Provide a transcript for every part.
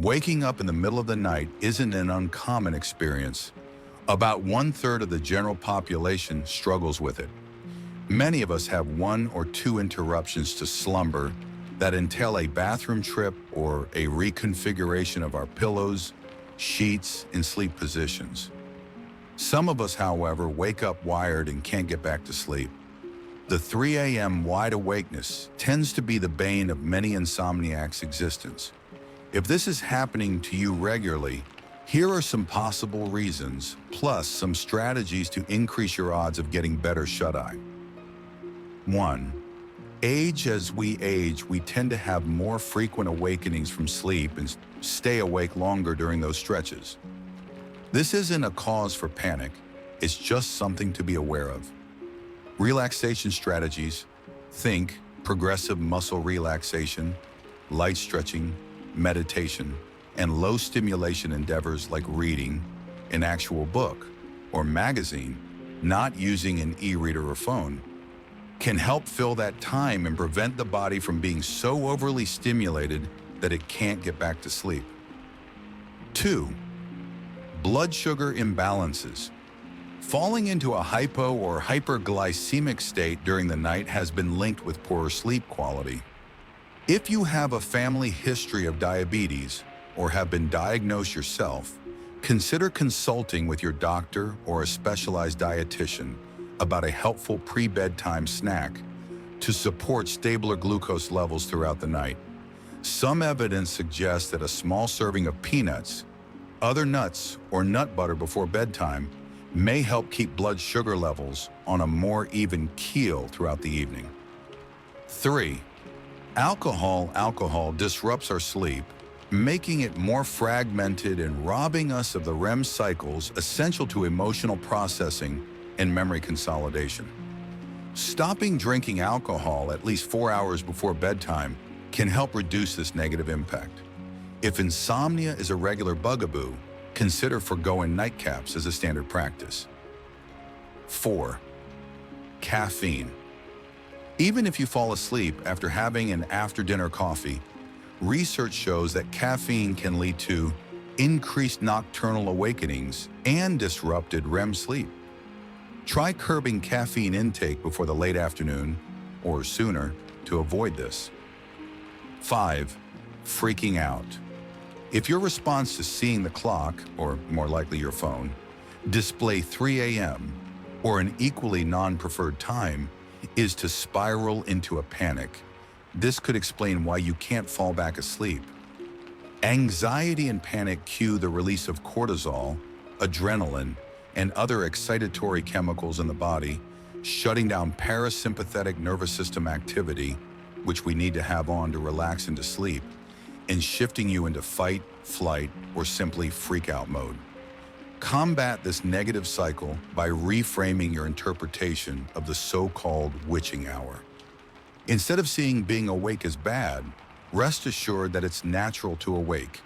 Waking up in the middle of the night isn't an uncommon experience. About 1/3 of the general population struggles with it. Many of us have one or two interruptions to slumber that entail a bathroom trip or a reconfiguration of our pillows, sheets, and sleep positions. Some of us, however, wake up wired and can't get back to sleep. The 3 a.m. wide awakeness tends to be the bane of many insomniacs' existence. If this is happening to you regularly, here are some possible reasons, plus some strategies to increase your odds of getting better shut-eye. 1. Age. As we age, we tend to have more frequent awakenings from sleep and stay awake longer during those stretches. This isn't a cause for panic, it's just something to be aware of. Relaxation strategies. Think progressive muscle relaxation, light stretching, meditation, and low stimulation endeavors like reading an actual book or magazine, not using an e-reader or phone, can help fill that time and prevent the body from being so overly stimulated that it can't get back to sleep. 2. Blood sugar imbalances. Falling into a hypo or hyperglycemic state during the night has been linked with poorer sleep quality. If you have a family history of diabetes or have been diagnosed yourself, consider consulting with your doctor or a specialized dietitian about a helpful pre-bedtime snack to support stabler glucose levels throughout the night. Some evidence suggests that a small serving of peanuts, other nuts, or nut butter before bedtime may help keep blood sugar levels on a more even keel throughout the evening. 3. Alcohol disrupts our sleep, making it more fragmented and robbing us of the REM cycles essential to emotional processing and memory consolidation. Stopping drinking alcohol at least 4 hours before bedtime can help reduce this negative impact. If insomnia is a regular bugaboo, consider foregoing nightcaps as a standard practice. 4. Caffeine. Even if you fall asleep after having an after-dinner coffee, research shows that caffeine can lead to increased nocturnal awakenings and disrupted REM sleep. Try curbing caffeine intake before the late afternoon or sooner to avoid this. 5. Freaking out. If your response to seeing the clock, or more likely your phone, display 3 a.m. or an equally non-preferred time is to spiral into a panic, this could explain why you can't fall back asleep. Anxiety and panic cue the release of cortisol, adrenaline, and other excitatory chemicals in the body, shutting down parasympathetic nervous system activity, which we need to have on to relax into sleep, and shifting you into fight, flight, or simply freak out mode. Combat this negative cycle by reframing your interpretation of the so-called witching hour. Instead of seeing being awake as bad, rest assured that it's natural to awake,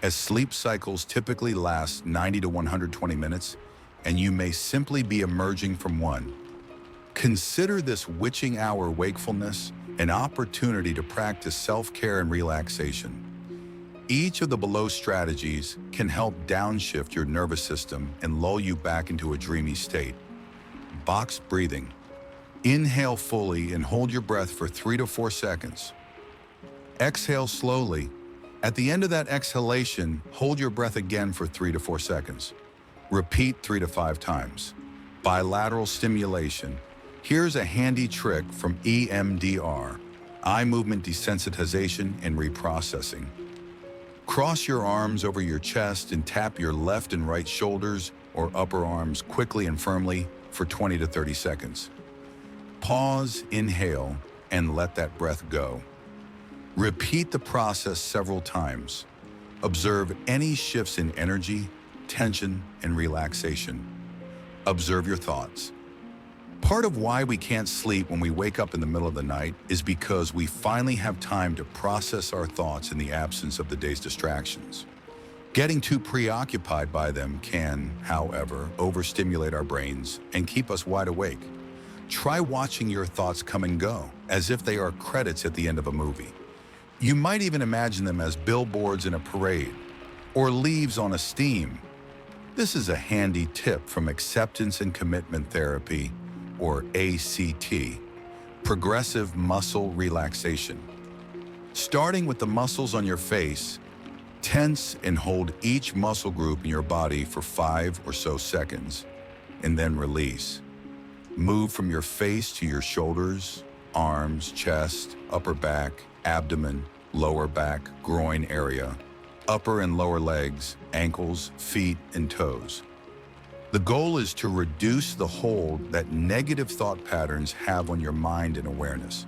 as sleep cycles typically last 90 to 120 minutes, and you may simply be emerging from one. Consider this witching hour wakefulness an opportunity to practice self-care and relaxation. Each of the below strategies can help downshift your nervous system and lull you back into a dreamy state. Box breathing. Inhale fully and hold your breath for 3 to 4 seconds. Exhale slowly. At the end of that exhalation, hold your breath again for 3 to 4 seconds. Repeat 3 to 5 times. Bilateral stimulation. Here's a handy trick from EMDR, eye movement desensitization and reprocessing. Cross your arms over your chest and tap your left and right shoulders or upper arms quickly and firmly for 20 to 30 seconds. Pause, inhale, and let that breath go. Repeat the process several times. Observe any shifts in energy, tension, and relaxation. Observe your thoughts. Part of why we can't sleep when we wake up in the middle of the night is because we finally have time to process our thoughts in the absence of the day's distractions. Getting too preoccupied by them can, however, overstimulate our brains and keep us wide awake. Try watching your thoughts come and go, as if they are credits at the end of a movie. You might even imagine them as billboards in a parade or leaves on a steam. This is a handy tip from Acceptance and Commitment Therapy, or ACT, Progressive Muscle Relaxation. Starting with the muscles on your face, tense and hold each muscle group in your body for 5 or so seconds, and then release. Move from your face to your shoulders, arms, chest, upper back, abdomen, lower back, groin area, upper and lower legs, ankles, feet, and toes. The goal is to reduce the hold that negative thought patterns have on your mind and awareness.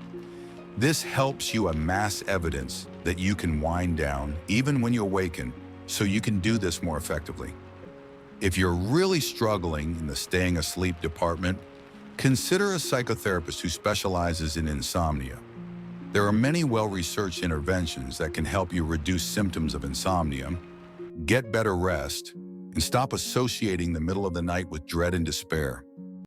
This helps you amass evidence that you can wind down even when you awaken, so you can do this more effectively. If you're really struggling in the staying asleep department, consider a psychotherapist who specializes in insomnia. There are many well-researched interventions that can help you reduce symptoms of insomnia, get better rest, and stop associating the middle of the night with dread and despair.